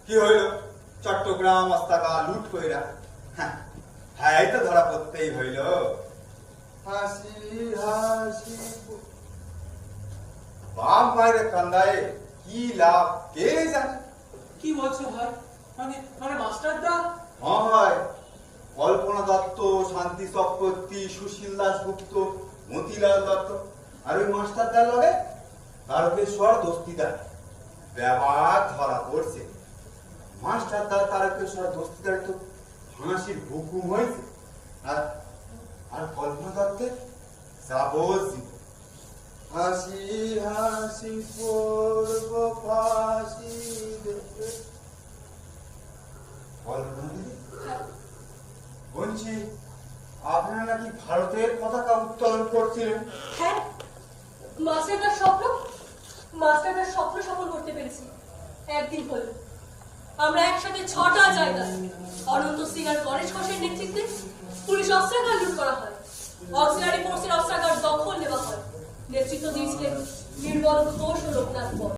কি হইল? চট্টগ্রাম অস্তাকা লুট কইরা হ্যাঁ এই তো ধরা পড়তেই হইল। হাসি হাসি বাপ মায়ের কান্দায় কি লাভ কে জানে। কি বলছো ভাই? মানে মানে মাস্টারদা? হ্যাঁ ভাই, কল্পনা দত্ত, শান্তি চক্রবর্তী, সুশীল দাশগুপ্ত, মতিলাল দত্ত আর ওই মাস্টারদার লগে তারকেশ্বর দস্তিদার ব্যাপার ধরা পড়ছে। মাস্টারদার তারকেশ্বর দস্তিদার তো ফাঁসির হুকুম হয়েছে, আর আর কল্পনা দত্তের যাবজ্জীবন। হাসি হাসি পড়ব ফাঁসি দেবে। বলছি, আপনারা নাকি ভারতের পতাকা উত্তোলন করছিলেন? হ্যাঁ, মাস্টারদার স্বপ্ন সফল করতে পেরেছি। একদিন হলো আমরা একসাথে 6টা জায়গায় অনন্ত সিং আর গণেশ ঘোষের নেতৃত্বে পুলিশ অস্ত্রাগার লুট করা হয়। অক্সিলারি ফোর্সের অস্ত্রাগার দখল নেওয়া হয়। নেতৃত্ব দিয়েছিলেন নির্মল ঘোষ ও লোকনাথ বর।